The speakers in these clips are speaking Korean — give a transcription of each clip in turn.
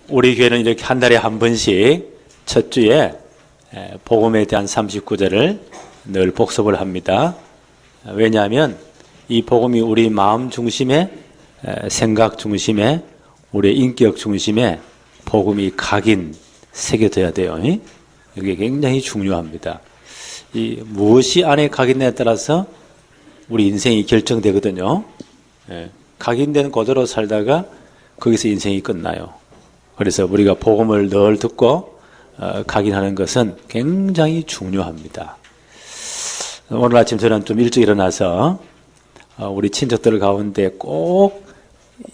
우리 교회는 이렇게 한 달에 한 번씩 첫 주에 복음에 대한 39절을 늘 복습을 합니다. 왜냐하면 이 복음이 우리 마음 중심에, 생각 중심에, 우리의 인격 중심에 복음이 각인, 새겨져야 돼요. 이게 굉장히 중요합니다. 이 무엇이 안에 각인에 따라서 우리 인생이 결정되거든요. 각인된 그대로 살다가 거기서 인생이 끝나요. 그래서 우리가 복음을 늘 듣고 각인하는 것은 굉장히 중요합니다. 오늘 아침 저는 좀 일찍 일어나서 우리 친척들 가운데 꼭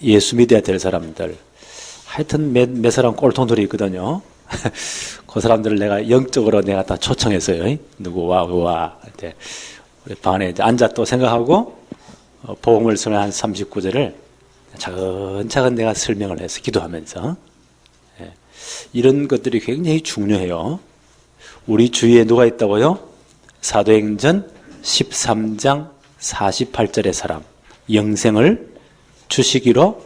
예수 믿어야 될 사람들, 하여튼 몇 사람 꼴통들이 있거든요. 그 사람들을 내가 영적으로 내가 다 초청했어요. 누구와 우리 방 안에 앉아 또 생각하고 복음을 설명한 39절을 차근차근 내가 설명을 해서 기도하면서, 이런 것들이 굉장히 중요해요. 우리 주위에 누가 있다고요? 사도행전 13장 48절의 사람, 영생을 주시기로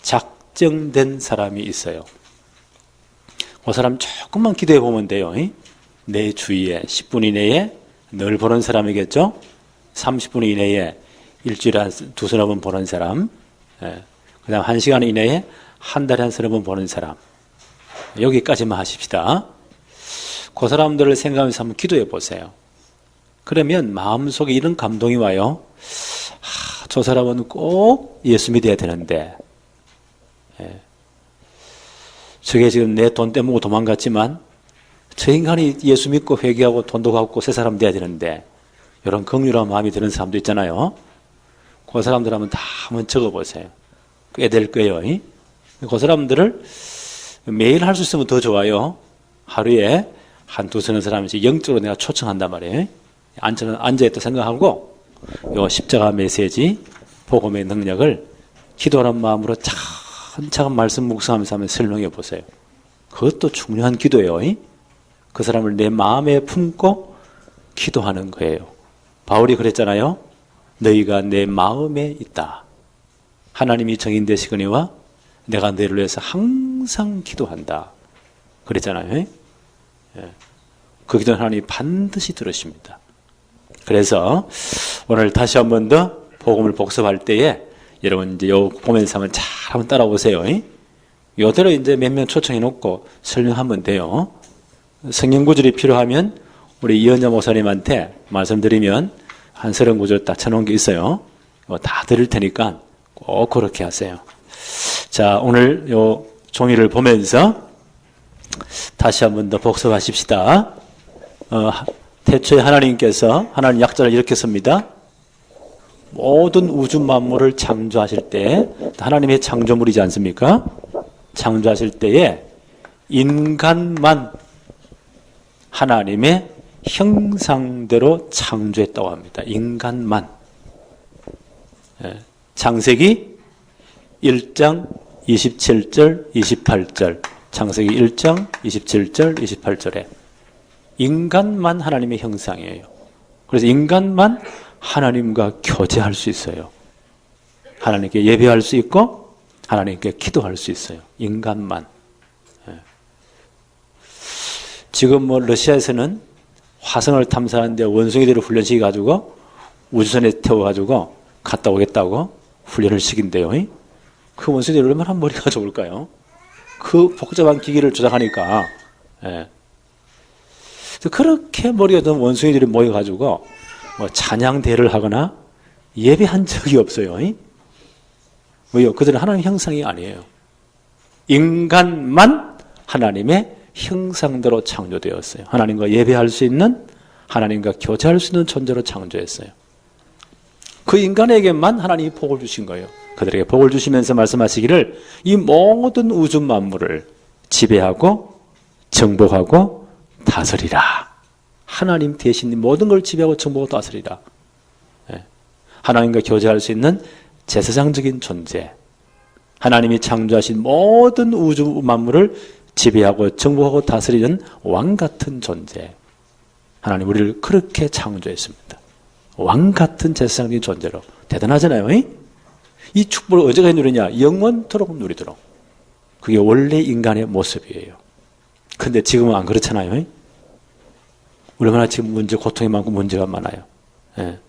작정된 사람이 있어요. 그 사람 조금만 기도해 보면 돼요. 내 주위에 10분 이내에 늘 보는 사람이겠죠? 30분 이내에 일주일에 한 두서너 번 보는 사람, 그 다음 1시간 이내에 한 달에 한 서너 번 보는 사람, 여기까지만 하십시다. 그 사람들을 생각하면서 한번 기도해 보세요. 그러면 마음속에 이런 감동이 와요. 저 사람은 꼭 예수 믿어야 되는데, 저게 지금 내 돈 떼먹고 도망갔지만 저 인간이 예수 믿고 회개하고 돈도 갚고 새 사람 돼야 되는데, 이런 긍휼한 마음이 드는 사람도 있잖아요. 그 사람들 한번 적어보세요. 꽤 될 거예요. 그 사람들을 매일 할 수 있으면 더 좋아요. 하루에 한 두서너 사람씩 영적으로 내가 초청한단 말이에요. 앉아있다 생각하고 요 십자가 메시지, 복음의 능력을 기도하는 마음으로 차근차근 말씀 묵상하면서 한번 설명해 보세요. 그것도 중요한 기도예요. 그 사람을 내 마음에 품고 기도하는 거예요. 바울이 그랬잖아요. 너희가 내 마음에 있다. 하나님이 정인 되시거니와 내가 너희를 위해서 항상 기도한다. 그랬잖아요. 그 기도는 하나님이 반드시 들으십니다. 그래서 오늘 다시 한 번 더 복음을 복습할 때에 여러분 이제 요 보면서 한번 따라오세요. 요대로 이제 몇 명 초청해 놓고 설명하면 돼요. 성경 구절이 필요하면 우리 이현자 목사님한테 말씀드리면 한 30구절 딱 쳐놓은 게 있어요. 다 드릴 테니까 꼭 그렇게 하세요. 자, 오늘 요 종이를 보면서 다시 한 번 더 복습하십시다. 태초에 하나님께서, 하나님 약자를 이렇게 씁니다. 모든 우주 만물을 창조하실 때, 하나님의 창조물이지 않습니까? 창조하실 때에 인간만 하나님의 형상대로 창조했다고 합니다. 인간만. 창세기 1장 27절, 28절. 창세기 1장 27절, 28절에 인간만 하나님의 형상이에요. 그래서 인간만 하나님과 교제할 수 있어요. 하나님께 예배할 수 있고 하나님께 기도할 수 있어요. 인간만. 지금 러시아에서는 화성을 탐사하는데 원숭이들을 훈련시켜가지고 우주선에 태워가지고 갔다 오겠다고 훈련을 시킨대요. 그 원숭이들 얼마나 머리가 좋을까요? 그 복잡한 기기를 조작하니까. 그렇게 머리가 좋은 원숭이들이 모여가지고 찬양대를 하거나 예배한 적이 없어요. 왜요? 그들은 하나님 형상이 아니에요. 인간만 하나님의 형상대로 창조되었어요. 하나님과 예배할 수 있는, 하나님과 교제할 수 있는 존재로 창조했어요. 그 인간에게만 하나님이 복을 주신 거예요. 그들에게 복을 주시면서 말씀하시기를 이 모든 우주 만물을 지배하고 정복하고 다스리라. 하나님 대신 모든 걸 지배하고 정복하고 다스리라. 하나님과 교제할 수 있는 제사장적인 존재, 하나님이 창조하신 모든 우주 만물을 지배하고 정복하고 다스리는 왕같은 존재. 하나님 우리를 그렇게 창조했습니다. 왕같은 제사장적인 존재로. 대단하잖아요. 이 축복을 언제까지 누리냐? 영원토록 누리도록. 그게 원래 인간의 모습이에요. 근데 지금은 안 그렇잖아요. 얼마나 지금 고통이 많고 문제가 많아요. 예.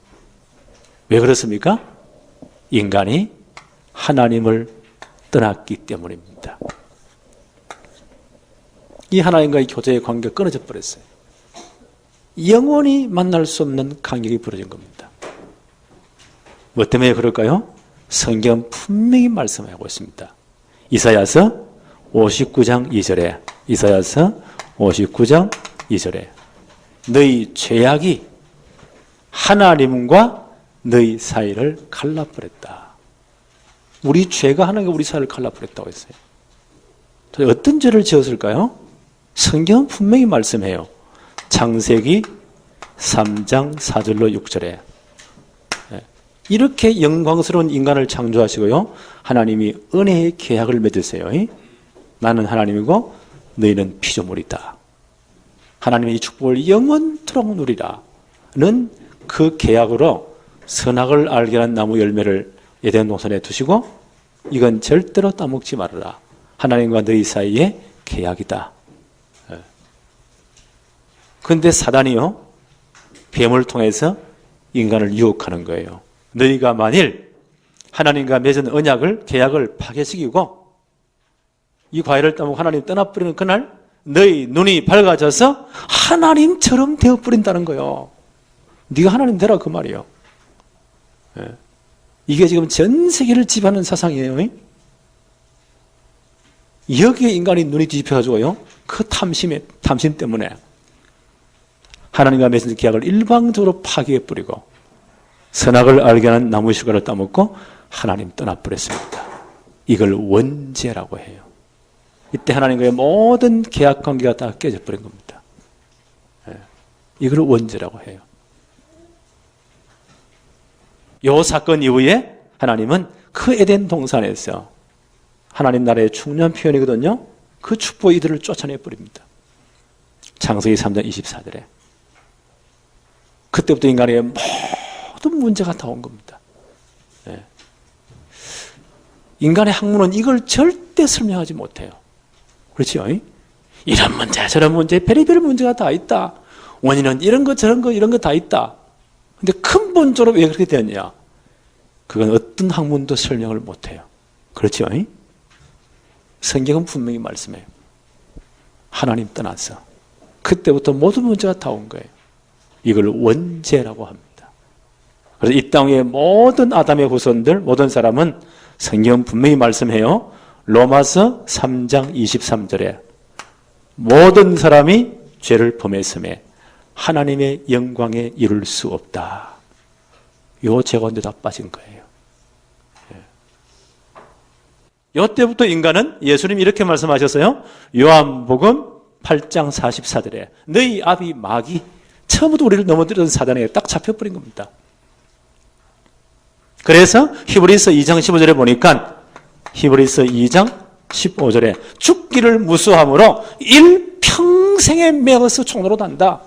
왜 그렇습니까? 인간이 하나님을 떠났기 때문입니다. 이 하나님과의 교제의 관계가 끊어져 버렸어요. 영원히 만날 수 없는 간격이 벌어진 겁니다. 뭐 때문에 그럴까요? 성경은 분명히 말씀하고 있습니다. 이사야서 59장 2절에 이사야서 59장 2절에 너희 죄악이 하나님과 너희 사이를 갈라버렸다. 우리 죄가 하나님과 우리 사이를 갈라버렸다고 했어요. 어떤 죄를 지었을까요? 성경은 분명히 말씀해요. 창세기 3장 4절로 6절에 이렇게 영광스러운 인간을 창조하시고요. 하나님이 은혜의 계약을 맺으세요. 나는 하나님이고 너희는 피조물이다. 하나님의 이 축복을 영원토록 누리라는 그 계약으로 선악을 알게 하는 나무 열매를 에덴 동산에 두시고 이건 절대로 따먹지 말아라. 하나님과 너희 사이의 계약이다. 그런데 사단이요, 뱀을 통해서 인간을 유혹하는 거예요. 너희가 만일 하나님과 맺은 언약을, 계약을 파괴시키고 이 과일을 따먹고 하나님 떠나버리는 그날 너희 눈이 밝아져서 하나님처럼 되어버린다는 거예요. 네가 하나님 되라 그 말이에요. 이게 지금 전 세계를 지배하는 사상이에요. 여기에 인간이 눈이 뒤집혀가지고요, 그 탐심 때문에 하나님과 맺은 계약을 일방적으로 파괴해버리고 선악을 알게 하는 나무 실과를 따먹고 하나님 떠나버렸습니다. 이걸 원죄라고 해요. 이때 하나님과의 모든 계약 관계가 다 깨져버린 겁니다. 이걸 원죄라고 해요. 이 사건 이후에 하나님은 그 에덴 동산에서 하나님 나라의 중요한 표현이거든요. 그 축복 이들을 쫓아내버립니다. 창세기 3장 24절에 그때부터 인간의 모든 문제가 다 온 겁니다. 인간의 학문은 이걸 절대 설명하지 못해요. 그렇죠? 이런 문제 저런 문제 별의별 문제가 다 있다. 원인은 이런 거 저런 거 이런 거 다 있다. 근데 근본적으로 왜 그렇게 되었냐? 그건 어떤 학문도 설명을 못해요. 그렇죠? 성경은 분명히 말씀해요. 하나님 떠나서 그때부터 모든 문제가 다 온 거예요. 이걸 원죄라고 합니다. 그래서 이 땅의 모든 아담의 후손들, 모든 사람은 성경은 분명히 말씀해요. 로마서 3장 23절에 모든 사람이 죄를 범했음에 하나님의 영광에 이룰 수 없다. 요 재건데 다 빠진 거예요. 요때부터 인간은 예수님이 이렇게 말씀하셨어요. 요한복음 8장 44절에 너희 아비 마귀, 처음부터 우리를 넘어뜨렸던 사단에게 딱 잡혀버린 겁니다. 그래서 히브리서 2장 15절에 보니까 히브리서 2장 15절에 죽기를 무수함으로 일평생에 매어서 총으로 단다.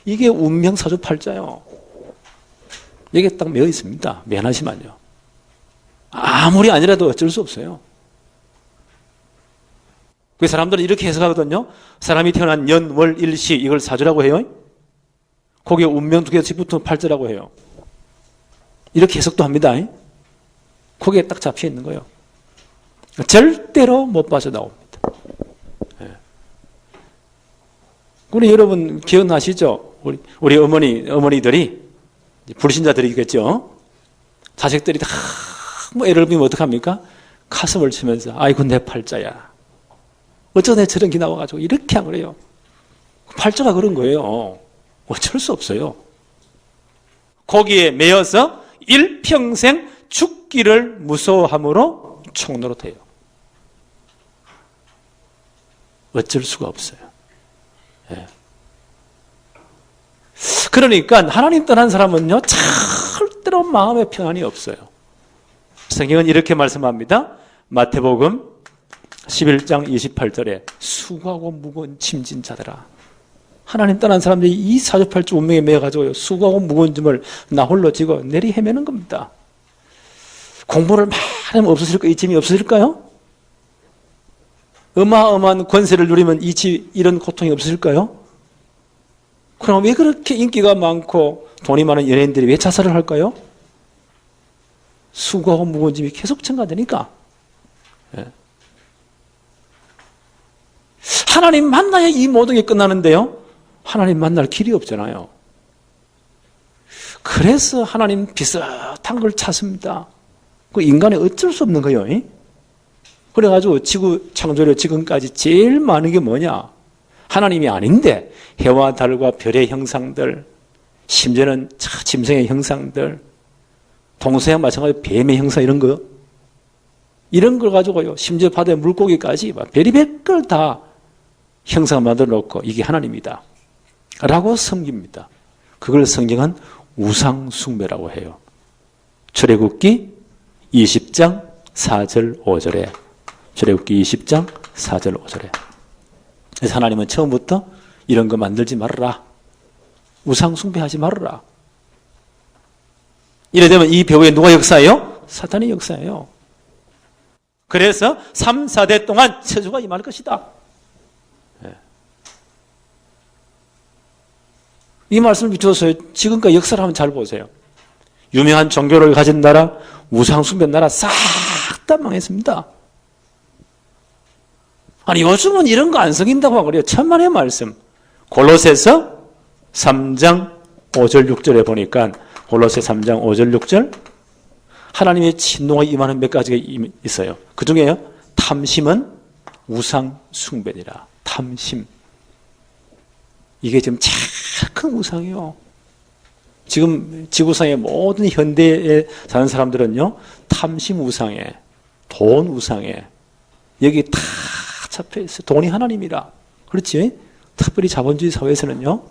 이게 운명사주팔자요. 여기에 딱 매어 있습니다. 미안하지만요. 아무리 아니라도 어쩔 수 없어요. 그 사람들은 이렇게 해석하거든요. 사람이 태어난 연, 월, 일, 시 이걸 사주라고 해요. 거기에 운명 두 개씩 붙은 팔자라고 해요. 이렇게 해석도 합니다. 거기에 딱 잡혀 있는 거예요. 절대로 못 빠져나옵니다. 우리 여러분 기억나시죠? 우리 어머니들이 불신자들이겠죠. 자식들이 다 뭐 애를 보면 어떡합니까? 가슴을 치면서 아이고 내 팔자야. 어쩌다 저런 기 나와가지고 이렇게 한 거래요. 팔자가 그런 거예요. 어쩔 수 없어요. 거기에 매여서 일평생 죽기를 무서워함으로 총노릇해요. 어쩔 수가 없어요. 그러니까 하나님 떠난 사람은요 절대로 마음의 평안이 없어요. 성경은 이렇게 말씀합니다. 마태복음 11장 28절에 수고하고 무거운 짐진 자들아. 하나님 떠난 사람들이 이 사주팔주 운명에 매여가지고 수고하고 무거운 짐을 나 홀로 지고 내리 헤매는 겁니다. 공부를 많이 하면 없어질까? 이 짐이 없어질까요? 어마어마한 권세를 누리면 이런 고통이 없을까요? 그럼 왜 그렇게 인기가 많고 돈이 많은 연예인들이 왜 자살을 할까요? 수고하고 무거운 짐이 계속 증가되니까. 하나님 만나야 이 모든 게 끝나는데요. 하나님 만날 길이 없잖아요. 그래서 하나님 비슷한 걸 찾습니다. 그 인간이 어쩔 수 없는 거예요. 그래가지고 지구 창조로 지금까지 제일 많은 게 뭐냐? 하나님이 아닌데 해와 달과 별의 형상들, 심지어는 짐승의 형상들, 동서양 마찬가지로 뱀의 형상 이런 거, 이런 걸 가지고요. 심지어 바다의 물고기까지 별의별 걸 다 형상 만들어 놓고 이게 하나님이다 라고 섬깁니다. 그걸 성경은 우상숭배라고 해요. 출애굽기 20장 4절 5절에 출애굽기 20장 4절 5절에 그래서 하나님은 처음부터 이런 거 만들지 말아라. 우상숭배하지 말아라. 이래 되면 이 배후에 누가 역사해요? 사탄의 역사예요. 그래서 3, 4대 동안 저주가 임할 것이다. 이 말씀을 비춰서 지금까지 역사를 한번 잘 보세요. 유명한 종교를 가진 나라, 우상숭배 나라 싹 다 망했습니다. 아니 요즘은 이런 거 안 섬긴다고 그래요. 천만의 말씀. 골로새서 3장 5절 6절에 보니까 골로새 3장 5절 6절 하나님의 진노가 임하는 몇 가지가 있어요. 그 중에요. 탐심은 우상숭배니라. 탐심. 이게 지금 제일 큰 우상이에요. 지금 지구상의 모든 현대에 사는 사람들은요. 탐심 우상에, 돈 우상에 여기 다 잡혀있어요. 돈이 하나님이라. 그렇지? 특별히 자본주의 사회에서는요.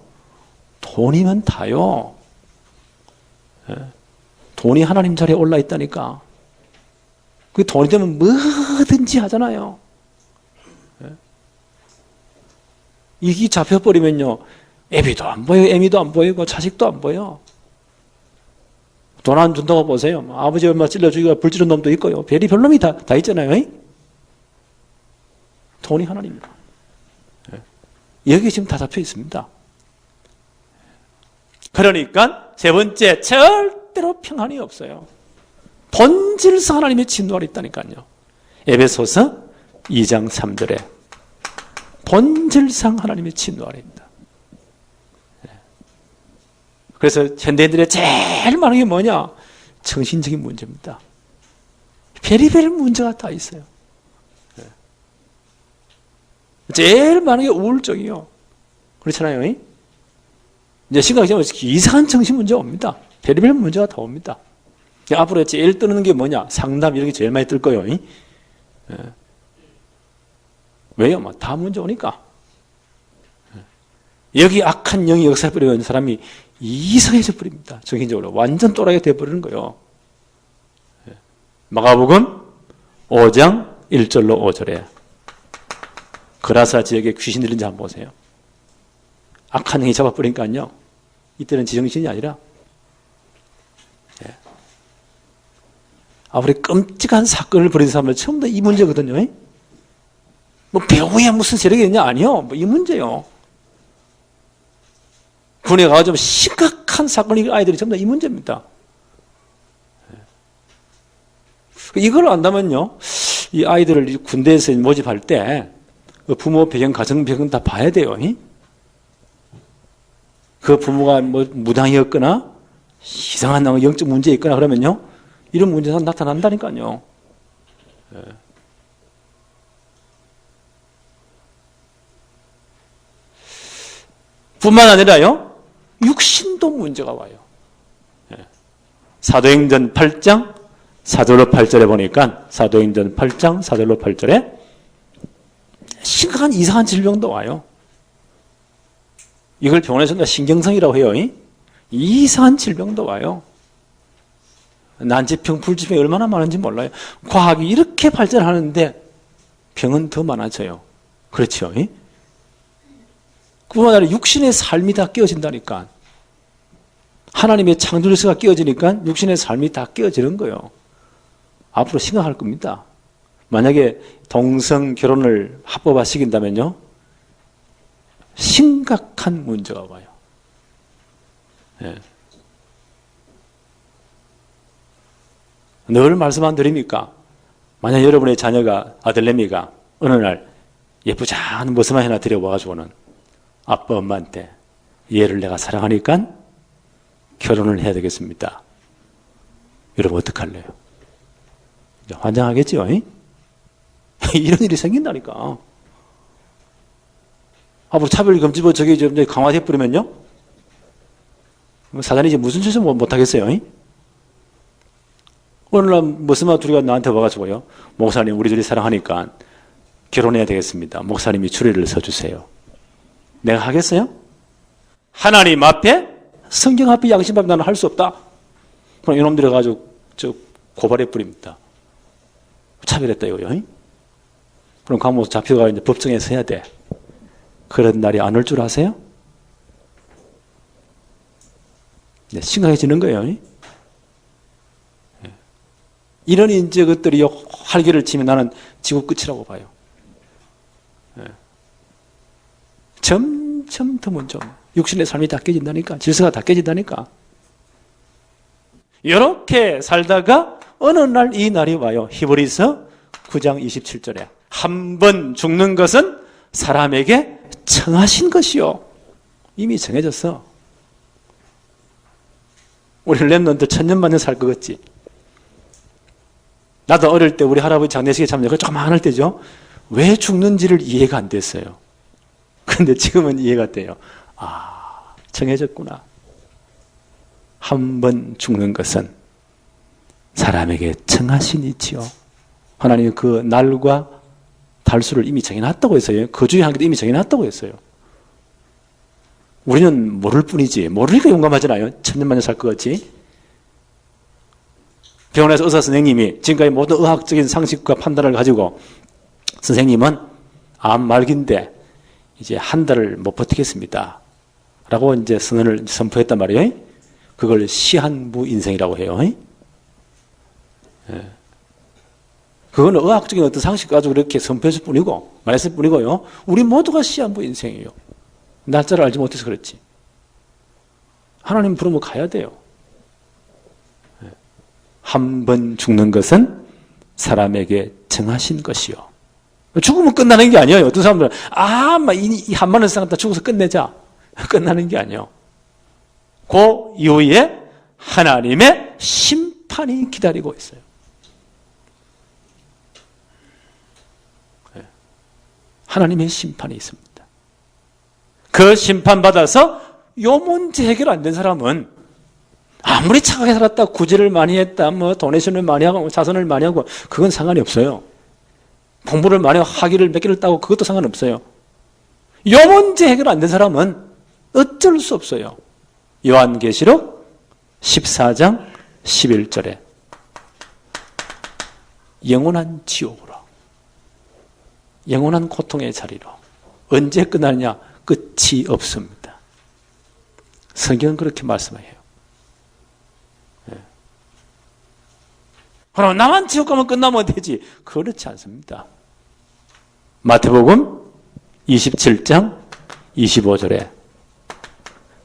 돈이면 다요. 돈이 하나님 자리에 올라있다니까. 그 돈이 되면 뭐든지 하잖아요. 이게 잡혀버리면요. 애비도 안 보여, 애미도 안 보이고 자식도 안 보여. 돈 안 준다고 보세요. 아버지 얼마 찔러 죽이고 불지른 놈도 있고요. 별이 별놈이 다 있잖아요. 돈이 하나님입니다. 여기 지금 다 잡혀 있습니다. 그러니까 세 번째, 절대로 평안이 없어요. 본질상 하나님의 진노가 있다니까요. 에베소서 2장 3절에 본질상 하나님의 진노가 있다. 그래서 현대인들의 제일 많은 게 뭐냐? 정신적인 문제입니다. 별의별 문제가 다 있어요. 제일 많은 게 우울증이요. 그렇잖아요. 이제 심각하지만 이상한 정신 문제가 옵니다. 별의별 문제가 다 옵니다. 앞으로 제일 뜨는 게 뭐냐? 상담 이런 게 제일 많이 뜰 거예요. 왜요? 다 문제 오니까. 여기 악한 영이 역사를 뿌리는 사람이 이상해져 버립니다. 정신적으로. 완전 또라이가 되어버리는 거예요. 마가복음 5장 1절로 5절에 그라사 지역에 귀신 들린지 한번 보세요. 악한 영이 잡아버리니까요. 이때는 지정신이 아니라 우리 끔찍한 사건을 벌인 사람들 전부 다 이 문제거든요. 뭐 배후에 무슨 세력이 있냐? 아니요. 뭐 이 문제요. 군에 가서 심각한 사건이 아이들이 전부 다 이 문제입니다. 이걸 안다면요, 이 아이들을 군대에서 모집할 때 부모 배경, 가정 배경 다 봐야 돼요. 그 부모가 뭐 무당이었거나 이상한 영적 문제 있거나 그러면요, 이런 문제가 나타난다니까요. 뿐만 아니라요, 육신도 문제가 와요. 사도행전 8장 4절로 8절에 보니까 사도행전 8장 4절로 8절에 심각한 이상한 질병도 와요. 이걸 병원에서 신경성이라고 해요. 이상한 질병도 와요. 난치병, 불치병이 얼마나 많은지 몰라요. 과학이 이렇게 발전하는데 병은 더 많아져요. 그렇죠? 그뿐만 아니라 육신의 삶이 다 깨어진다니까. 하나님의 창조력가 깨어지니까 육신의 삶이 다 깨어지는 거예요. 앞으로 심각할 겁니다. 만약에 동성 결혼을 합법화시킨다면요, 심각한 문제가 와요. 예. 늘 말씀 안 드립니까? 만약 여러분의 자녀가, 아들내미가 어느 날 예쁘지 않은 모습만 하나 데려와가지고는 아빠 엄마한테 얘를 내가 사랑하니까 결혼을 해야 되겠습니다. 여러분 어떡할래요? 환장하겠죠? 이런 일이 생긴다니까. 앞으로 차별금지법 저기 좀 강화돼 버리면요, 사단이 이제 무슨 짓을 못하겠어요? 어느 날 무슨마 둘이가 나한테 와가지고요, 목사님 우리 둘이 사랑하니까 결혼해야 되겠습니다. 목사님이 주례를 서주세요. 내가 하겠어요? 하나님 앞에, 성경 앞에, 양심 앞에 나는 할 수 없다. 그럼 이놈들이 가지고 저 고발해 버립니다. 차별했다 이거요. 그럼 강목사 잡혀가 이제 법정에서 해야 돼. 그런 날이 안 올 줄 아세요? 네, 심각해지는 거예요. 이런 이제 것들이 활기를 치면 나는 지구 끝이라고 봐요. 점점 더 먼저 육신의 삶이 다 깨진다니까, 질서가 다 깨진다니까. 이렇게 살다가 어느 날 이 날이 와요. 히브리서 9장 27절에 한 번 죽는 것은 사람에게 청하신 것이요. 이미 정해졌어. 우리 랩런트 천년만년 살 것 같지? 나도 어릴 때 우리 할아버지 장례식에 참여가 조그마할 때죠. 왜 죽는지를 이해가 안 됐어요. 근데 지금은 이해가 돼요. 아, 정해졌구나. 한 번 죽는 것은 사람에게 청하신 이치요. 하나님은 그 날과 달수를 이미 정해놨다고 했어요. 거주의 한계도 이미 정해놨다고 했어요. 우리는 모를 뿐이지. 모르니까 용감하잖아요. 천년만년 살 것 같지? 병원에서 의사 선생님이 지금까지 모든 의학적인 상식과 판단을 가지고 선생님은 암 말기인데 이제 한 달을 못 버티겠습니다. 라고 이제 선언을 선포했단 말이에요. 그걸 시한부 인생이라고 해요. 예. 그거는 의학적인 어떤 상식 가지고 그렇게 선포했을 뿐이고, 말했을 뿐이고요. 우리 모두가 시한부 인생이에요. 날짜를 알지 못해서 그렇지. 하나님 부르면 가야 돼요. 한 번 죽는 것은 사람에게 정하신 것이요. 죽으면 끝나는 게 아니에요. 어떤 사람들은 이 한만원 세상 다 죽어서 끝내자. 끝나는 게 아니에요. 그 이후에 하나님의 심판이 기다리고 있어요. 하나님의 심판이 있습니다. 그 심판받아서 요 문제 해결 안 된 사람은 아무리 착하게 살았다, 구제를 많이 했다, 도네이션을 많이 하고, 자선을 많이 하고, 그건 상관이 없어요. 공부를 많이 하고, 학위를 몇 개를 따고, 그것도 상관없어요. 요 문제 해결 안 된 사람은 어쩔 수 없어요. 요한계시록 14장 11절에 영원한 지옥으로, 영원한 고통의 자리로. 언제 끝나느냐? 끝이 없습니다. 성경은 그렇게 말씀해요. 그럼 나만 지옥 가면 끝나면 되지. 그렇지 않습니다. 마태복음 27장 25절에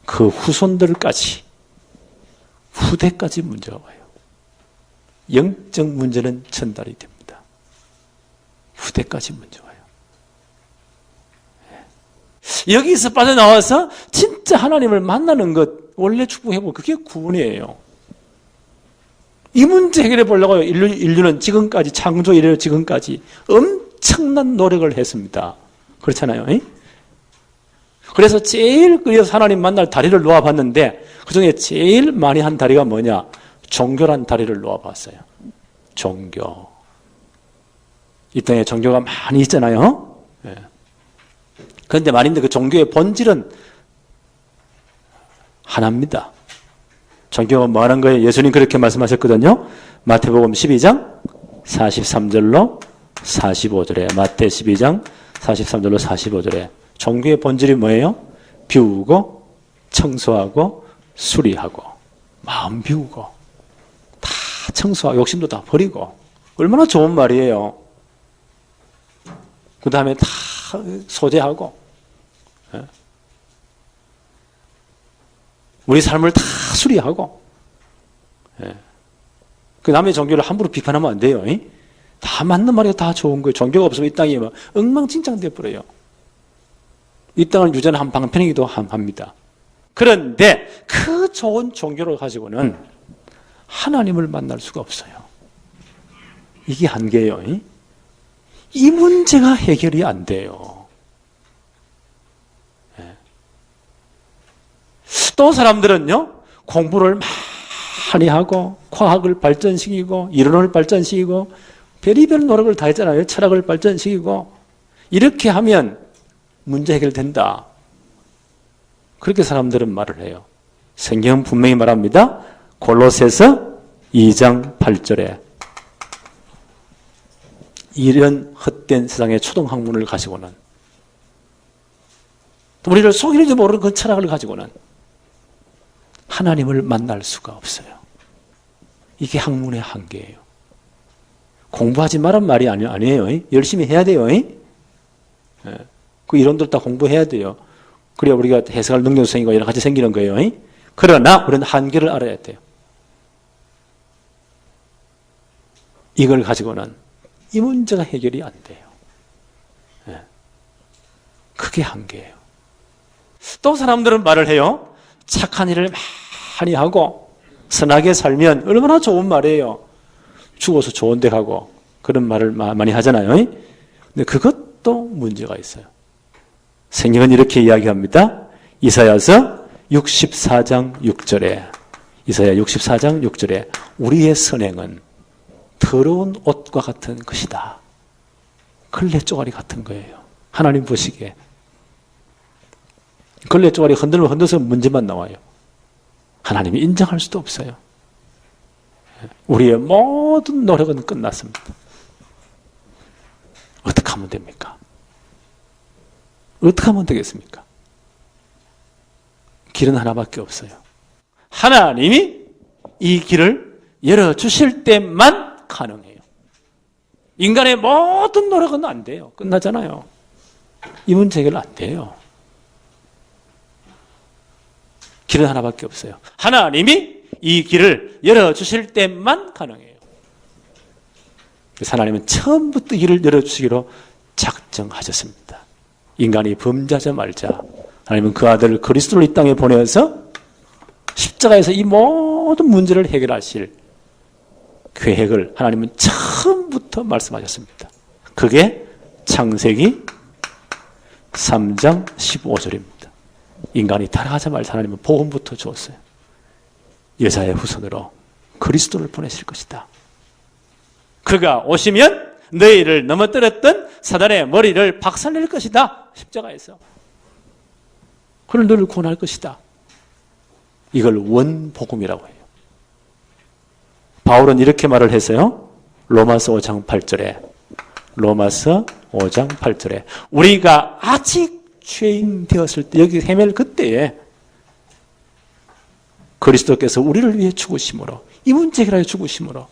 그 후손들까지, 후대까지 문제가 와요. 영적 문제는 전달이 됩니다. 후대까지 문제가 와요. 여기서 빠져나와서 진짜 하나님을 만나는 것, 원래 축복해보고 그게 구원이에요. 이 문제 해결해 보려고 인류는 지금까지, 창조 이래로 지금까지 엄청난 노력을 했습니다. 그렇잖아요. 그래서 제일 그래서 하나님 만날 다리를 놓아봤는데 그 중에 제일 많이 한 다리가 뭐냐? 종교란 다리를 놓아봤어요. 종교. 이 땅에 종교가 많이 있잖아요. 그런데 말인데 그 종교의 본질은 하나입니다. 종교가 뭐 하는 거예요? 예수님 그렇게 말씀하셨거든요. 마태복음 12장 43절로 45절에, 마태 12장 43절로 45절에 종교의 본질이 뭐예요? 비우고 청소하고 수리하고 마음 비우고 다 청소하고 욕심도 다 버리고. 얼마나 좋은 말이에요. 그 다음에 다 소재하고, 우리 삶을 다 수리하고, 그 남의 종교를 함부로 비판하면 안 돼요. 다 맞는 말이고 다 좋은 거예요. 종교가 없으면 이 땅이 막 엉망진창 돼버려요. 이 땅을 유전한 방편이기도 합니다. 그런데 그 좋은 종교를 가지고는 하나님을 만날 수가 없어요. 이게 한계예요. 이 문제가 해결이 안 돼요. 또 사람들은요, 공부를 많이 하고 과학을 발전시키고 이론을 발전시키고 별의별 노력을 다 했잖아요. 철학을 발전시키고 이렇게 하면 문제 해결된다. 그렇게 사람들은 말을 해요. 성경은 분명히 말합니다. 골로새서 2장 8절에 이런 헛된 세상의 초등학문을 가지고는, 우리를 속이는지 모르는 그 철학을 가지고는 하나님을 만날 수가 없어요. 이게 학문의 한계예요. 공부하지 말란 말이 아니에요. 열심히 해야 돼요. 그 이론들 다 공부해야 돼요. 그래야 우리가 해석할 능력이 생기고 여러 가지 생기는 거예요. 그러나 우리는 한계를 알아야 돼요. 이걸 가지고는 이 문제가 해결이 안 돼요. 그게 한계예요. 또 사람들은 말을 해요. 착한 일을 많이 하고 선하게 살면 얼마나 좋은 말이에요. 죽어서 좋은 데 가고, 그런 말을 많이 하잖아요. 근데 그것도 문제가 있어요. 성경은 이렇게 이야기합니다. 이사야서 64장 6절에, 이사야 64장 6절에 우리의 선행은 더러운 옷과 같은 것이다. 걸레 쪼가리 같은 거예요. 하나님 보시기에. 걸레 쪼가리 흔들면 흔들어서 문제만 나와요. 하나님이 인정할 수도 없어요. 우리의 모든 노력은 끝났습니다. 어떻게 하면 됩니까? 어떻게 하면 되겠습니까? 길은 하나밖에 없어요. 하나님이 이 길을 열어주실 때만 가능해요. 인간의 모든 노력은 안 돼요. 끝나잖아요. 이 문제 해결 안 돼요. 길은 하나밖에 없어요. 하나님이 이 길을 열어주실 때만 가능해요. 그래서 하나님은 처음부터 길을 열어주시기로 작정하셨습니다. 인간이 범죄하자 말자 하나님은 그 아들 그리스도를 이 땅에 보내서 십자가에서 이 모든 문제를 해결하실 계획을 하나님은 처음부터 말씀하셨습니다. 그게 창세기 3장 15절입니다. 인간이 타락하자마자 하나님은 복음부터 주었어요. 여자의 후손으로 그리스도를 보내실 것이다. 그가 오시면 너희를 넘어뜨렸던 사단의 머리를 박살낼 것이다. 십자가에서. 그를 너를 구원할 것이다. 이걸 원복음이라고 해요. 바울은 이렇게 말을 했어요. 로마서 5장 8절에, 로마서 5장 8절에 우리가 아직 죄인 되었을 때, 여기 헤맬 그때에 그리스도께서 우리를 위해 죽으심으로, 이 문제 해결하여 죽으심으로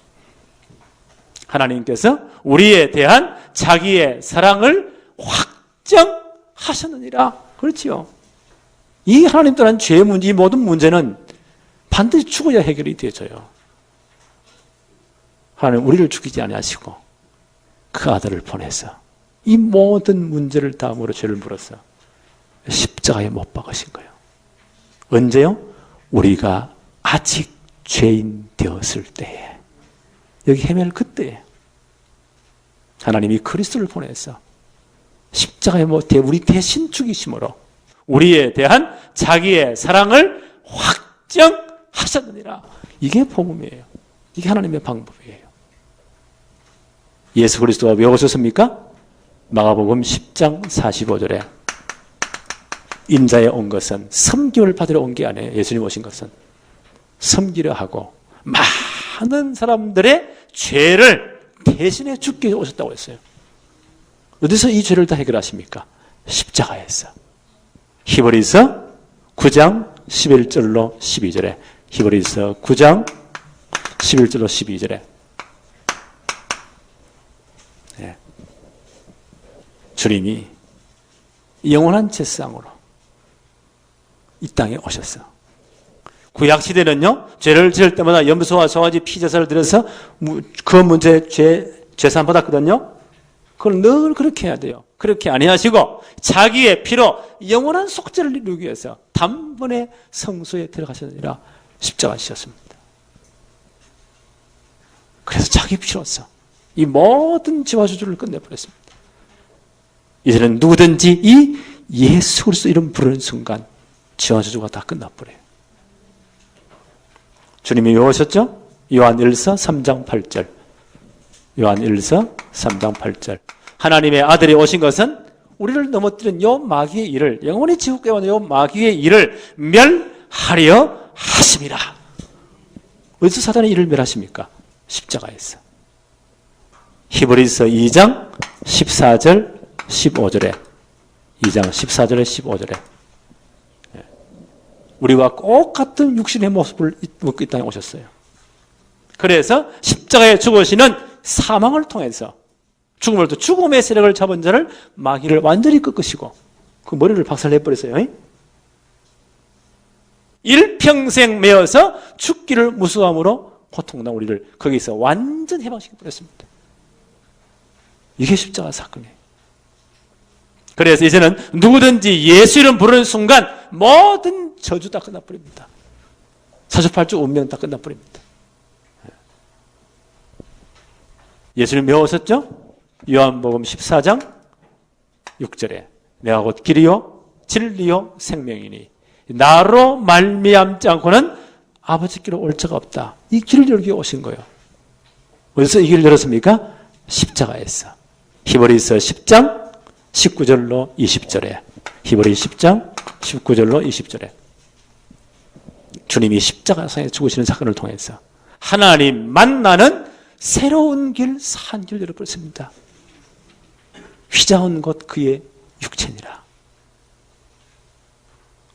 하나님께서 우리에 대한 자기의 사랑을 확정하셨느니라. 그렇지요. 이 하나님 또한 죄의 문제, 이 모든 문제는 반드시 죽어야 해결이 되어져요. 하나님 우리를 죽이지 아니하시고 그 아들을 보내서 이 모든 문제를 다음으로 죄를 물어서 십자가에 못 박으신 거예요. 언제요? 우리가 아직 죄인 되었을 때에, 여기 헤맬 그때에 하나님이 그리스도를 보내서 십자가에 우리 대신 죽이심으로 우리에 대한 자기의 사랑을 확정하셨느니라. 이게 복음이에요. 이게 하나님의 방법이에요. 예수 그리스도가 왜 오셨습니까? 마가복음 10장 45절에 인자에 온 것은 섬김을 받으러 온 게 아니에요. 예수님 오신 것은 섬기려 하고 많은 사람들의 죄를 대신해 죽게 오셨다고 했어요. 어디서 이 죄를 다 해결하십니까? 십자가에서. 히브리서 9장 11절로 12절에, 히브리서 9장 11절로 12절에 주님이 영원한 제사장으로 이 땅에 오셨어. 구약 시대는요, 죄를 지을 때마다 염소와 송아지 피제사를 드려서 그 문제 죄산 받았거든요. 그걸 늘 그렇게 해야 돼요. 그렇게 안 하시고 자기의 피로 영원한 속죄를 이루기 위해서 단번에 성소에 들어가시느니라 십자가 지셨습니다. 그래서 자기 피로서 이 모든 죄와 저주를 끝내버렸습니다. 이제는 누구든지 이 예수 그리스도 이름 부르는 순간 죄와 저주가 다 끝나버려요. 주님이 왜 오셨죠? 요한 1서 3장 8절. 요한 1서 3장 8절. 하나님의 아들이 오신 것은 우리를 넘어뜨린 요 마귀의 일을, 영원히 지옥에 오는 요 마귀의 일을 멸하려 하심이라. 어디서 사단의 일을 멸하십니까? 십자가에서. 히브리서 2장 14절 15절에 2장 14절에 15절에 우리와 똑같은 육신의 모습을 입고 이 땅에 오셨어요. 그래서 십자가에 죽으시는 사망을 통해서 죽음을 또 죽음의 세력을 잡은 자를 마귀를 완전히 꺾으시고 그 머리를 박살내버렸어요. 일평생 매어서 죽기를 무수함으로 고통당한 우리를 거기서 완전 해방시켜버렸습니다. 이게 십자가 사건이에요. 그래서 이제는 누구든지 예수 이름 부르는 순간 모든 저주 다 끝나버립니다. 사주팔주 운명 다 끝나버립니다. 예수님 왜 오셨죠? 요한복음 14장 6절에 내가 곧 길이요 진리요 생명이니 나로 말미암지 않고는 아버지께로 올 자가 없다. 이 길을 열기 위해 오신 거예요. 어디서 이 길을 열었습니까? 십자가에서. 히브리서 10장 19절로 20절에 히브리 10장 19절로 20절에 주님이 십자가상에 죽으시는 사건을 통해서 하나님 만나는 새로운 길, 산 길을 열어버렸습니다. 휘장은 곧 그의 육체니라.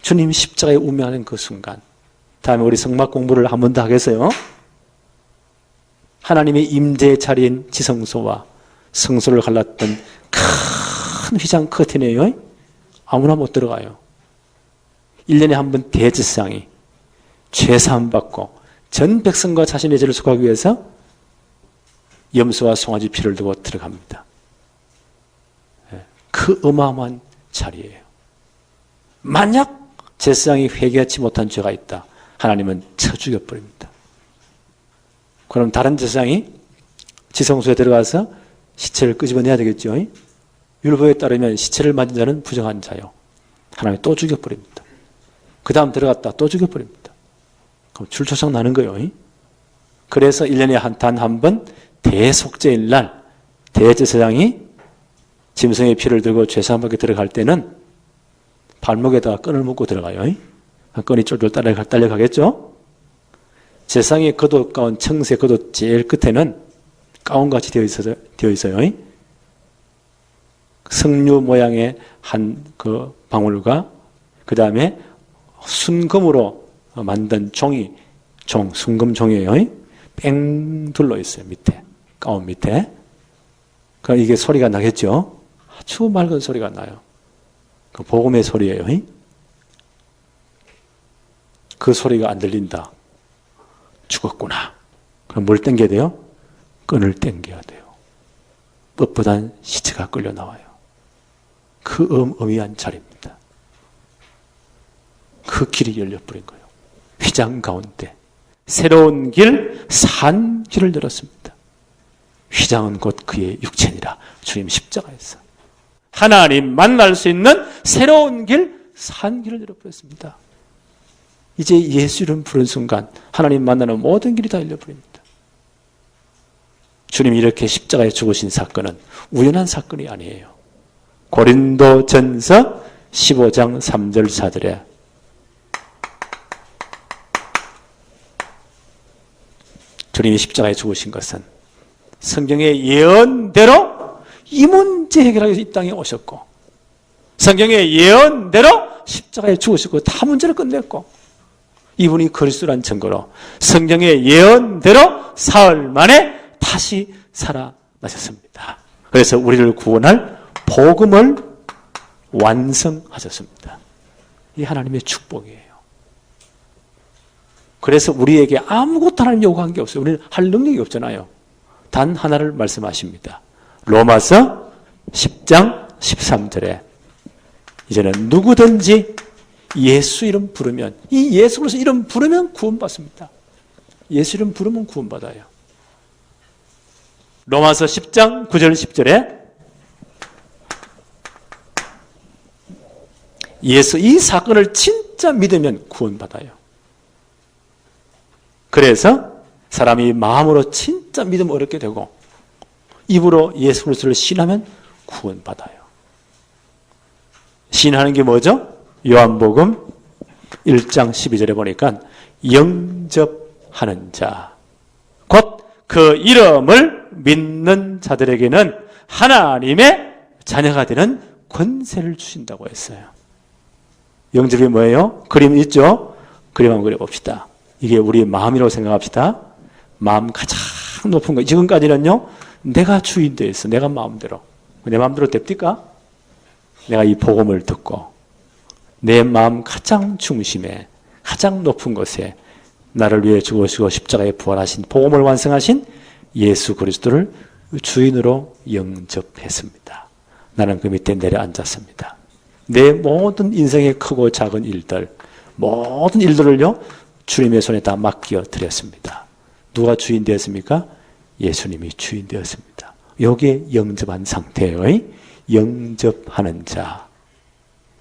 주님 십자가에 우명하는 그 순간, 다음에 우리 성막 공부를 한 번 더 하겠어요. 하나님의 임재의 자리인 지성소와 성소를 갈랐던 큰 휘장 커튼이에요. 아무나 못 들어가요. 1년에 한 번 대제사장이 죄사함 받고 전 백성과 자신의 죄를 속하기 위해서 염소와 송아지 피를 두고 들어갑니다. 그 어마어마한 자리예요. 만약 제사장이 회개하지 못한 죄가 있다, 하나님은 쳐 죽여버립니다. 그럼 다른 제사장이 지성소에 들어가서 시체를 끄집어내야 되겠죠. 율법에 따르면 시체를 맞은 자는 부정한 자요. 하나님이 또 죽여버립니다. 그 다음 들어갔다 또 죽여버립니다. 그럼 출초성 나는 거예요. 그래서 1년에 단 한 번 대속죄일 날 대제사장이 짐승의 피를 들고 죄사함하게 들어갈 때는 발목에다가 끈을 묶고 들어가요. 끈이 쫄쫄 딸려가겠죠. 제사장의 겉옷 가운 청색 겉옷 제일 끝에는 가운같이 되어 있어요. 석류 모양의 한 그 방울과 그 다음에 순금으로 만든 순금 종이에요. 뺑 둘러 있어요. 밑에, 가운 밑에. 그럼 이게 소리가 나겠죠. 아주 맑은 소리가 나요. 그 복음의 소리예요. 그 소리가 안 들린다. 죽었구나. 그럼 뭘 당겨야 돼요? 끈을 당겨야 돼요. 뻣뻣한 시체가 끌려 나와요. 그 어미한 자리입니다. 그 길이 열려버린 거예요. 휘장 가운데 새로운 길, 산 길을 열었습니다. 휘장은 곧 그의 육체니라. 주님 십자가에서 하나님 만날 수 있는 새로운 길, 산 길을 열어버렸습니다. 이제 예수 이름 부른 순간 하나님 만나는 모든 길이 다 열려버립니다. 주님이 이렇게 십자가에 죽으신 사건은 우연한 사건이 아니에요. 고린도전서 15장 3절 4절에 주님이 십자가에 죽으신 것은 성경의 예언대로 이 문제 해결하기 위해서 이 땅에 오셨고, 성경의 예언대로 십자가에 죽으시고 다 문제를 끝냈고, 이분이 그리스도란 증거로 성경의 예언대로 사흘 만에 다시 살아나셨습니다. 그래서 우리를 구원할 복음을 완성하셨습니다. 이 하나님의 축복이에요. 그래서 우리에게 아무것도 하나님 요구한 게 없어요. 우리는 할 능력이 없잖아요. 단 하나를 말씀하십니다. 로마서 10장 13절에 이제는 누구든지 예수 이름 부르면, 이 예수 그리스도 이름 부르면 구원받습니다. 예수 이름 부르면 구원받아요. 로마서 10장 9절 10절에 예수 이 사건을 진짜 믿으면 구원받아요. 그래서 사람이 마음으로 진짜 믿으면 어렵게 되고 입으로 예수 그리스도를 신하면 구원받아요. 신하는 게 뭐죠? 요한복음 1장 12절에 보니까 영접하는 자, 곧 그 이름을 믿는 자들에게는 하나님의 자녀가 되는 권세를 주신다고 했어요. 영접이 뭐예요? 그림 있죠? 그림 한번 그려봅시다. 이게 우리의 마음이라고 생각합시다. 마음 가장 높은 거. 지금까지는요, 내가 주인 되었어. 내가 마음대로. 내 마음대로 됩니까? 내가 이 복음을 듣고 내 마음 가장 중심에 가장 높은 곳에 나를 위해 죽으시고 십자가에 부활하신 복음을 완성하신 예수 그리스도를 주인으로 영접했습니다. 나는 그 밑에 내려앉았습니다. 내 모든 인생의 크고 작은 일들, 모든 일들을요, 주님의 손에 다 맡겨 드렸습니다. 누가 주인 되었습니까? 예수님이 주인 되었습니다. 여기에 영접한 상태예요. 영접하는 자.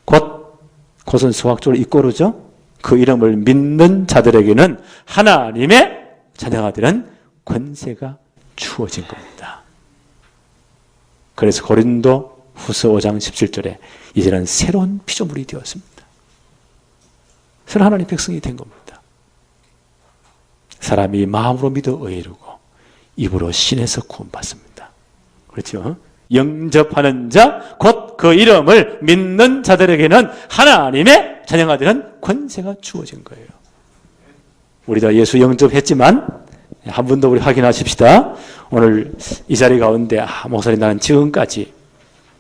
곧은 수학적으로 이꼬르죠. 그 이름을 믿는 자들에게는 하나님의 자녀가 되는 권세가 주어진 겁니다. 그래서 고린도 후서 5장 17절에 이제는 새로운 피조물이 되었습니다. 새로운 하나님의 백성이 된 겁니다. 사람이 마음으로 믿어 의이루고 입으로 신에서 구원받습니다. 그렇죠? 영접하는 자, 곧 그 이름을 믿는 자들에게는 하나님의 자녀가 되는 권세가 주어진 거예요. 우리도 예수 영접했지만 한 번 더 우리 확인하십시다. 오늘 이 자리 가운데 목사님 나는 지금까지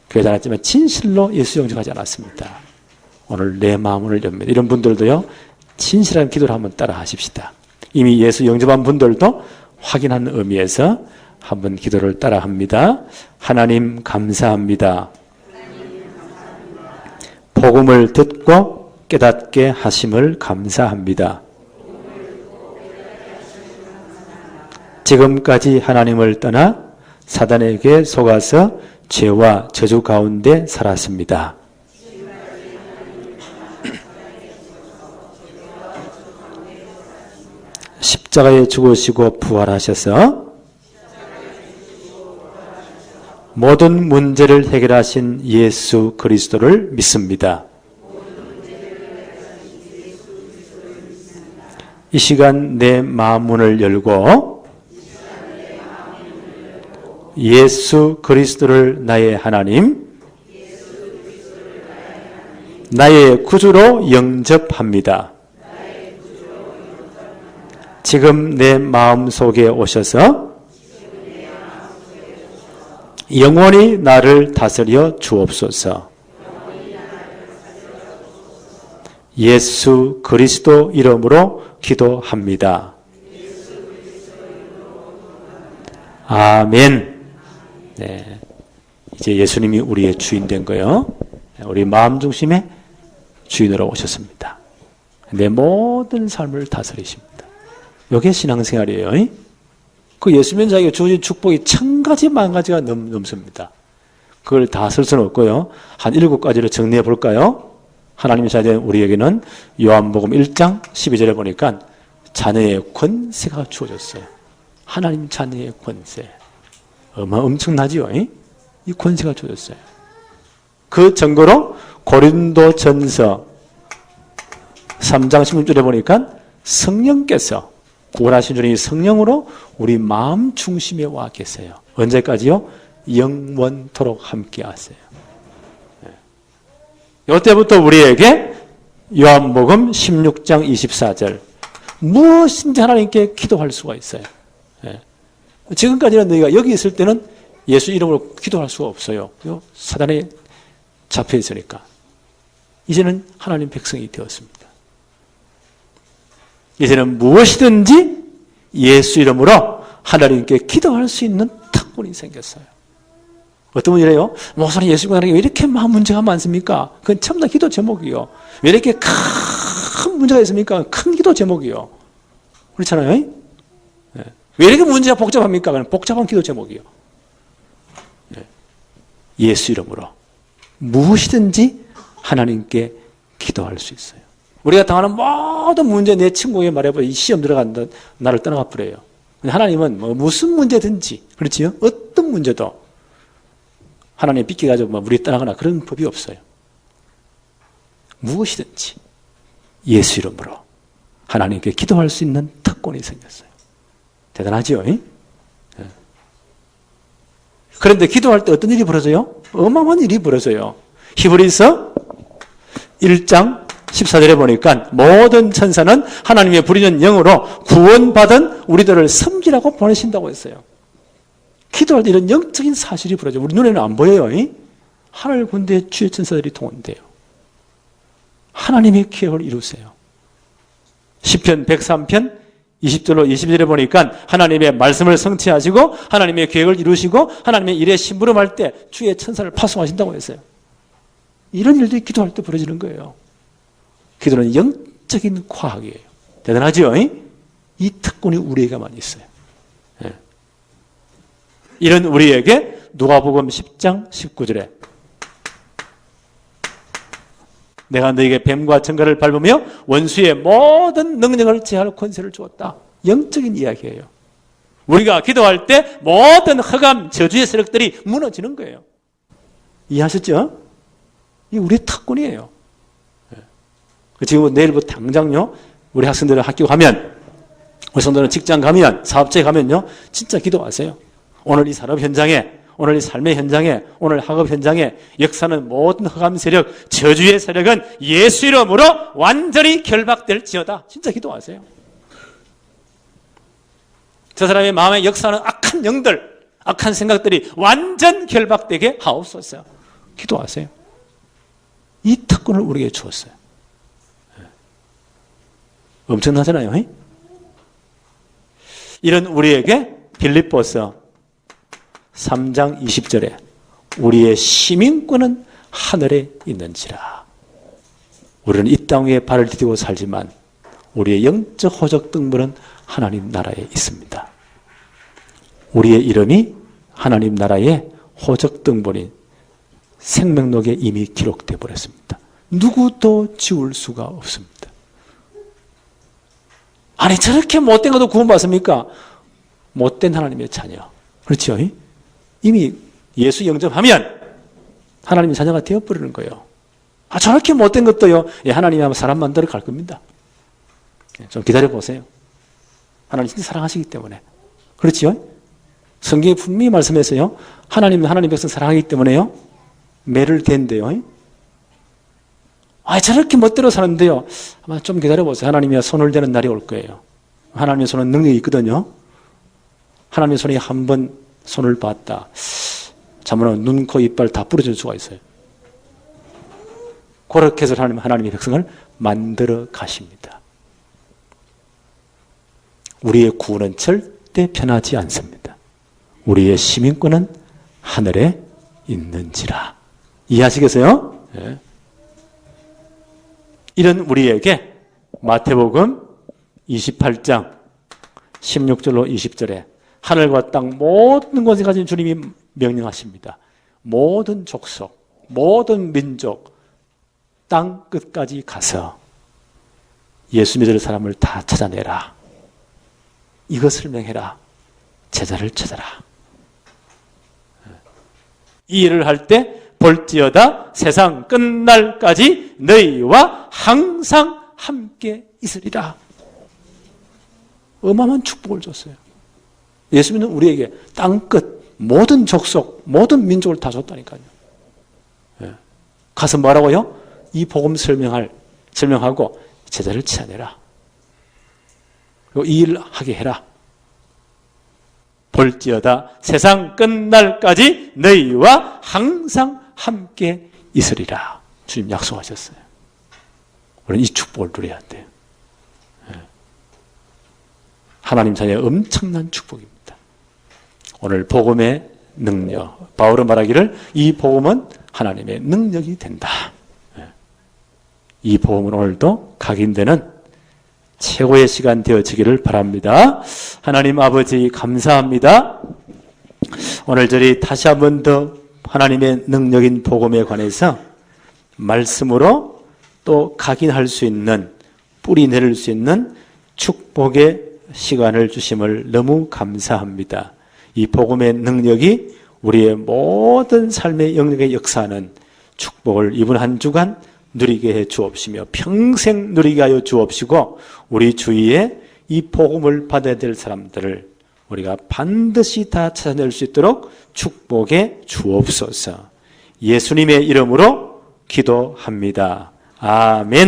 교회 다녔지만 진실로 예수 영접하지 않았습니다. 오늘 내 마음을 엽니다. 이런 분들도요, 진실한 기도를 한번 따라 하십시다. 이미 예수 영접한 분들도 확인하는 의미에서 한번 기도를 따라 합니다. 하나님 감사합니다. 복음을 듣고 깨닫게 하심을 감사합니다. 지금까지 하나님을 떠나 사단에게 속아서 죄와 저주 가운데 살았습니다. 십자가에 죽으시고 부활하셔서 모든 문제를 해결하신 예수 그리스도를 믿습니다. 이 시간 내 마음 문을 열고 예수 그리스도를 나의 하나님, 나의 구주로 영접합니다. 지금 내 마음 속에 오셔서 영원히 나를 다스려 주옵소서. 예수 그리스도 이름으로 기도합니다. 아멘. 네. 이제 예수님이 우리의 주인 된 거예요. 우리 마음 중심에 주인으로 오셨습니다. 내 모든 삶을 다스리십니다. 이게 신앙생활이에요. 그 예수 믿는 자에게 주어진 축복이 1000가지 만가지가 넘습니다. 그걸 다 쓸 수는 없고요. 한 7가지를 정리해 볼까요? 하나님의 자녀 우리에게는 요한복음 1장 12절에 보니까 자녀의 권세가 주어졌어요. 하나님 자녀의 권세. 엄청나지요? 이 권세가 주어졌어요. 그 증거로 고린도전서 3장 16절에 보니까 성령께서 구원하신 주님이 성령으로 우리 마음 중심에 와 계세요. 언제까지요? 영원토록 함께 하세요. 이때부터 우리에게 요한복음 16장 24절 무엇인지 하나님께 기도할 수가 있어요. 지금까지는 너희가 여기 있을 때는 예수 이름으로 기도할 수가 없어요. 사단에 잡혀 있으니까. 이제는 하나님 백성이 되었습니다. 이제는 무엇이든지 예수 이름으로 하나님께 기도할 수 있는 특권이 생겼어요. 어떤 분이래요? 목사님 예수 믿는 게 왜 이렇게 많은 문제가 많습니까? 그건 전부 다 기도 제목이요. 왜 이렇게 큰 문제가 있습니까? 큰 기도 제목이요. 그렇잖아요? 왜 이렇게 문제가 복잡합니까? 그건 복잡한 기도 제목이요. 예수 이름으로 무엇이든지 하나님께 기도할 수 있어요. 우리가 당하는 모든 문제, 내 친구에게 말해봐, 이 시험 들어간다, 나를 떠나가 버려요. 하나님은 무슨 문제든지, 그렇지요? 어떤 문제도 하나님 삐끼가지고 우리 떠나거나 그런 법이 없어요. 무엇이든지 예수 이름으로 하나님께 기도할 수 있는 특권이 생겼어요. 대단하죠? 그런데 기도할 때 어떤 일이 벌어져요? 어마어마한 일이 벌어져요. 히브리서 1장 14절에 보니까 모든 천사는 하나님의 부리는 영으로 구원받은 우리들을 섬기라고 보내신다고 했어요. 기도할 때 이런 영적인 사실이 벌어져요. 우리 눈에는 안 보여요. 하늘 군대의 주의 천사들이 동원돼요. 하나님의 계획을 이루세요. 시편 103편 20절로 22절에 보니까 하나님의 말씀을 성취하시고 하나님의 계획을 이루시고 하나님의 일에 심부름할 때 주의 천사를 파송하신다고 했어요. 이런 일들이 기도할 때 벌어지는 거예요. 기도는 영적인 과학이에요. 대단하죠? 이 특권이 우리에게만 있어요. 이런 우리에게 누가복음 10장 19절에 내가 너에게 뱀과 정갈을 밟으며 원수의 모든 능력을 제할 권세를 주었다. 영적인 이야기예요. 우리가 기도할 때 모든 흑암, 저주의 세력들이 무너지는 거예요. 이해하셨죠? 이게 우리의 특권이에요. 지금 내일부터 당장요, 우리 학생들은 학교 가면, 우리 성도는 직장 가면, 사업체에 가면요, 진짜 기도하세요. 오늘 이 산업 현장에, 오늘 이 삶의 현장에, 오늘 학업 현장에 역사는 모든 흑암 세력, 저주의 세력은 예수 이름으로 완전히 결박될지어다. 진짜 기도하세요. 저 사람의 마음에 역사하는 악한 영들, 악한 생각들이 완전 결박되게 하옵소서. 기도하세요. 이 특권을 우리에게 주었어요. 엄청나잖아요. 이런 우리에게 빌립보서 3장 20절에 우리의 시민권은 하늘에 있는지라. 우리는 이 땅 위에 발을 디디고 살지만 우리의 영적 호적 등본은 하나님 나라에 있습니다. 우리의 이름이 하나님 나라의 호적 등본인 생명록에 이미 기록되어 버렸습니다. 누구도 지울 수가 없습니다. 아니 저렇게 못된 것도 구원받습니까? 못된 하나님의 자녀. 그렇죠? 이미 예수 영접하면 하나님의 자녀가 되어버리는 거예요. 아 저렇게 못된 것도요. 예, 하나님이 아마 사람 만들어 갈 겁니다. 좀 기다려보세요. 하나님 진짜 사랑하시기 때문에. 그렇죠? 성경에 분명히 말씀했어요. 하나님 백성 사랑하기 때문에요. 매를 댄대요. 아, 저렇게 멋대로 사는데요. 아마 좀 기다려보세요. 하나님이 손을 대는 날이 올 거예요. 하나님의 손은 능력이 있거든요. 하나님의 손이 한 번 손을 봤다. 자문은 눈, 코, 이빨 다 부러질 수가 있어요. 그렇게 해서 하나님의 백성을 만들어 가십니다. 우리의 구원은 절대 변하지 않습니다. 우리의 시민권은 하늘에 있는지라. 이해하시겠어요? 네. 이런 우리에게 마태복음 28장 16절로 20절에 하늘과 땅 모든 것을 가진 주님이 명령하십니다. 모든 족속, 모든 민족, 땅 끝까지 가서 예수 믿을 사람을 다 찾아내라. 이것을 명해라. 제자를 찾아라. 이 일을 할 때 볼지어다 세상 끝날까지 너희와 항상 함께 있으리라. 어마어마한 축복을 줬어요. 예수 믿는 우리에게 땅끝 모든 족속 모든 민족을 다 줬다니까요. 가서 뭐라고요? 이 복음 설명하고 제자를 찾아내라. 그리고 이 일을 하게 해라. 볼지어다 세상 끝날까지 너희와 항상 함께 있으리라. 주님 약속하셨어요. 우리는 이 축복을 누려야 돼요. 하나님 자녀의 엄청난 축복입니다. 오늘 복음의 능력, 바울은 말하기를 이 복음은 하나님의 능력이 된다. 이 복음은 오늘도 각인되는 최고의 시간 되어지기를 바랍니다. 하나님 아버지 감사합니다. 오늘 저희 다시 한 번 더 하나님의 능력인 복음에 관해서 말씀으로 또 각인할 수 있는, 뿌리 내릴 수 있는 축복의 시간을 주심을 너무 감사합니다. 이 복음의 능력이 우리의 모든 삶의 영역에 역사하는 축복을 이번 한 주간 누리게 해 주옵시며 평생 누리게 하여 주옵시고 우리 주위에 이 복음을 받아야 될 사람들을 우리가 반드시 다 찾아낼 수 있도록 축복해 주옵소서. 예수님의 이름으로 기도합니다. 아멘.